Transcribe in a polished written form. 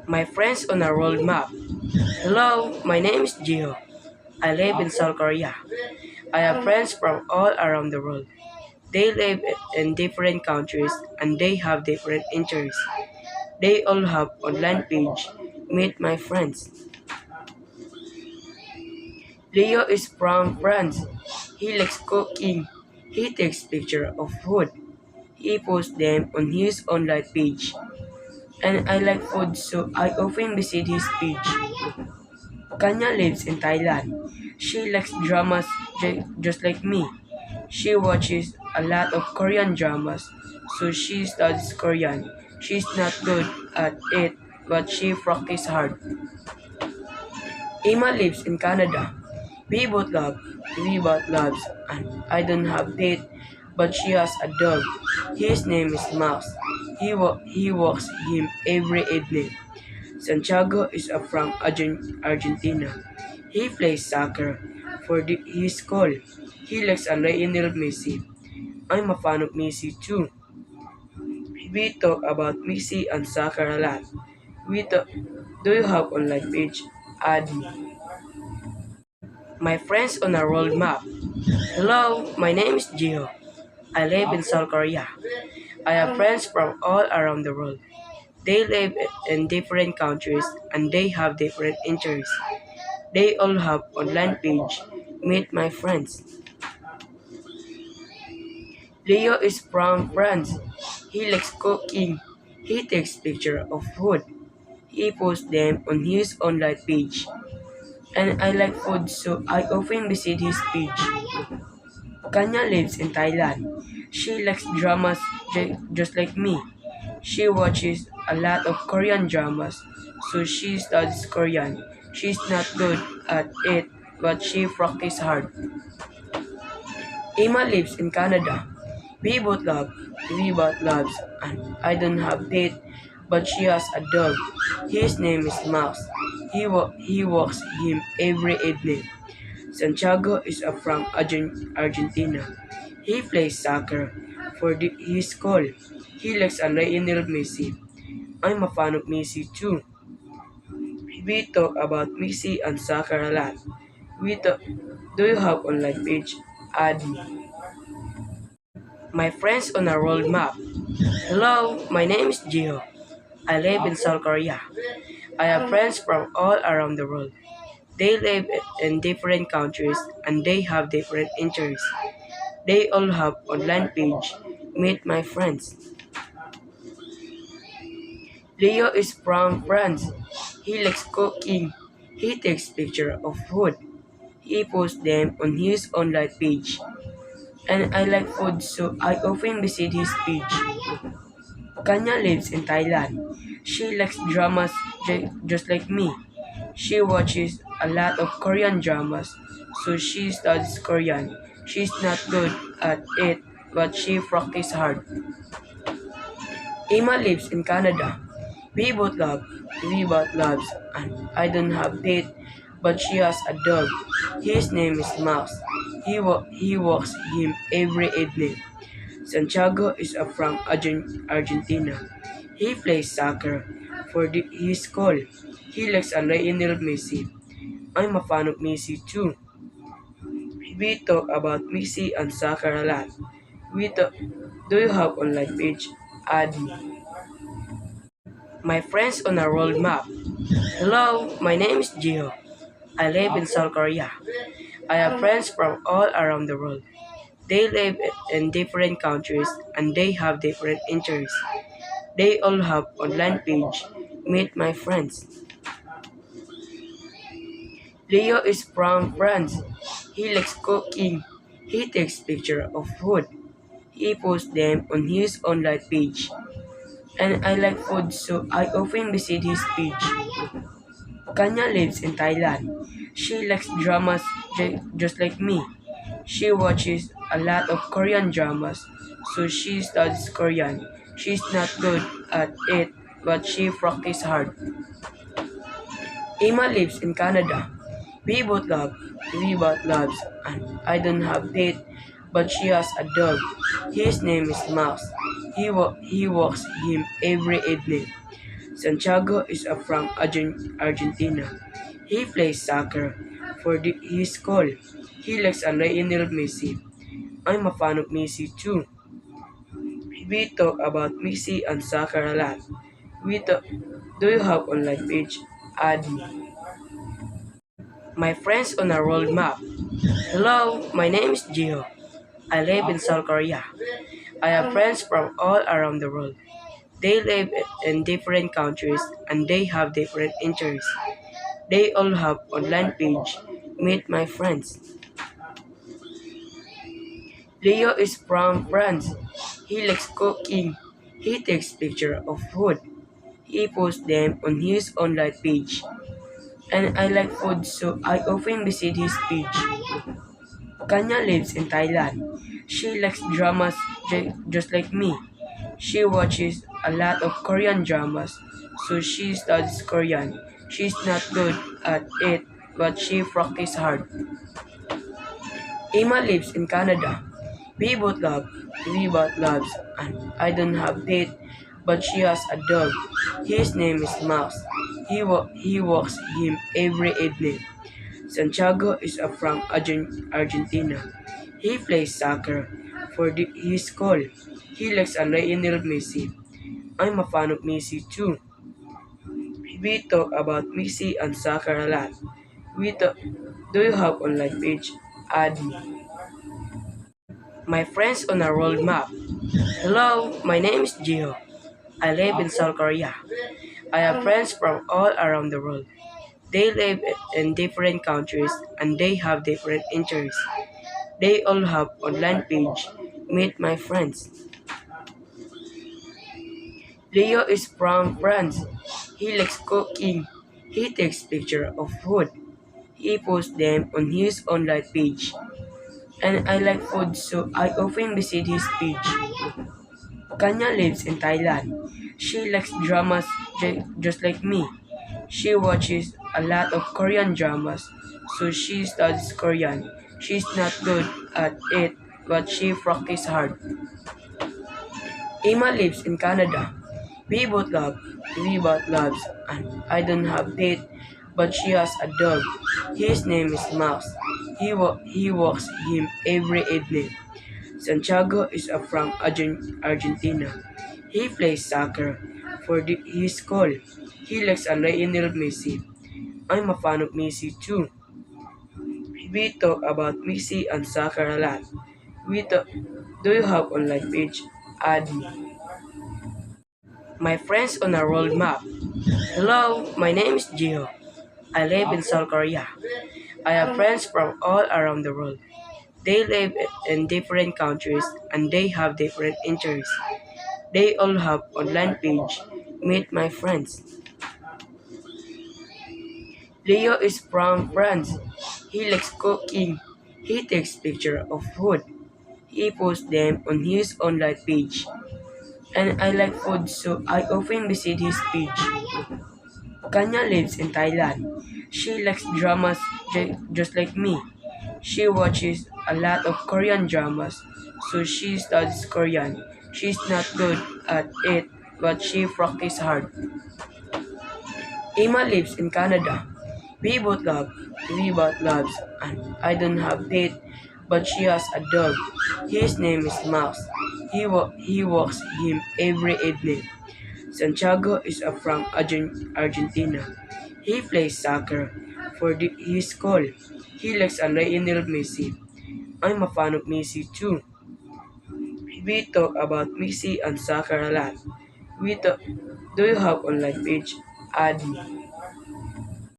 My friends on a world map. Hello, my name is Gio. I live in South Korea. I have friends from all around the world. They live in different countries and they have different interests. They all have online page. Meet my friends. Leo is from France. He likes cooking. He takes pictures of food. He posts them on his online page. And I like food so I often visit his page. Kanya lives in Thailand. She likes dramas just like me. She watches a lot of Korean dramas, so she studies Korean. She's not good at it, but she practices hard. Emma lives in Canada. We both love, we both loves, and I don't have pet, but she has a dog. His name is Max. He walks him every evening. Santiago is from Argentina. He plays soccer for his school. He likes Lionel Messi. I'm a fan of Messi too. We talk about Messi and soccer a lot. We talk, do you have online page? Add me. My friends on a world map. Hello, my name is Gio. I live in South Korea. I have friends from all around the world. They live in different countries and they have different interests. They all have online page. Meet my friends. Leo is from France. He likes cooking. He takes pictures of food. He posts them on his online page. And I like food so I often visit his page. Kanya lives in Thailand. She likes dramas just like me. She watches a lot of Korean dramas, so she studies Korean. She's not good at it, but she practices hard. Emma lives in Canada. We both loves, and I don't have pet, but she has a dog. His name is Max. He walks him every evening. Santiago is from Argentina. He plays soccer for his school. He likes Lionel Messi. I'm a fan of Messi too. We talk about Messi and soccer a lot. Do you have online page? Add me. My friends on a world map. Hello, my name is Gio. I live in South Korea. I have friends from all around the world. They live in different countries and they have different interests. They all have online page. Meet my friends. Leo is from France. He likes cooking. He takes pictures of food. He posts them on his online page. And I like food so I often visit his page. Kanya lives in Thailand. She likes dramas just like me. She watches a lot of Korean dramas, so she studies Korean. She's not good at it, but she practices hard. Emma lives in Canada. We both love, we both loves, and I don't have pet, but she has a dog. His name is Max. He walks him every evening. Santiago is from Argentina. He plays soccer for his school. He likes Lionel Messi. I'm a fan of Messi too. We talk about Messi and soccer a lot. Do you have online page? Add me. My friends on a world map. Hello, my name is Gio. I live in South Korea. I have friends from all around the world. They live in different countries and they have different interests. They all have online page. Meet my friends. Leo is from France. He likes cooking. He takes pictures of food. He posts them on his online page. And I like food so I often visit his page. Kanya lives in Thailand. She likes dramas just like me. She watches a lot of Korean dramas, so she studies Korean. She's not good at it, but she practices hard. Emma lives in Canada. We both loves, and I don't have pet, but she has a dog. His name is Max. He walks him every evening. Santiago is from Argentina. He plays soccer for his school. He likes Lionel Messi. I'm a fan of Messi too. We talk about Messi and soccer a lot. Do you have online page? Add me. My friends on a world map. Hello, my name is Gio. I live in South Korea. I have friends from all around the world. They live in different countries and they have different interests. They all have online page. Meet my friends. Leo is from France. He likes cooking. He takes pictures of food. He posts them on his online page. And I like food, so I often visit his page. Kanya lives in Thailand. She likes dramas just like me. She watches a lot of Korean dramas, so she studies Korean. She's not good at it, but she practices hard. Emma lives in Canada. We both love, we both loves, and I don't have date, but she has a dog. His name is Mouse. He walks him every evening. Santiago is from Argentina. He plays soccer for his school. He likes Lionel Messi. I'm a fan of Messi too. We talk about Messi and soccer a lot. Do you have online page? Add me. My friends on a world map. Hello, my name is Gio. I live in South Korea. I have friends from all around the world. They live in different countries and they have different interests. They all have online page. Meet my friends. Leo is from France. He likes cooking. He takes pictures of food. He posts them on his online page. And I like food, so I often visit his page. Kanya lives in Thailand. She likes dramas just like me. She watches a lot of Korean dramas, so she studies Korean. She's not good at it, but she practices hard. Emma lives in Canada. We both loves, and I don't have date, but she has a dog. His name is Mouse. He walks him every evening. Santiago is from Argentina. He plays soccer for his school. He likes Lionel Messi. I'm a fan of Messi too. We talk about Messi and soccer a lot. Do you have online page? Add me. My friends on a world map. Hello, my name is Gio. I live in South Korea. I have friends from all around the world. They live in different countries and they have different interests. They all have online page. Meet my friends. Leo is from France. He likes cooking. He takes pictures of food. He posts them on his online page. And I like food, so I often visit his page. Kanya lives in Thailand. She likes dramas just like me. She watches a lot of Korean dramas, so she studies Korean. She's not good at it, but she practices hard. Emma lives in Canada. We both loves, and I don't have date, but she has a dog. His name is Mouse. He walks him every evening. Santiago is from Argentina. He plays soccer for his school. He likes Lionel Messi. I'm a fan of Messi too. We talk about Messi and soccer a lot. Do you have online page? Add me.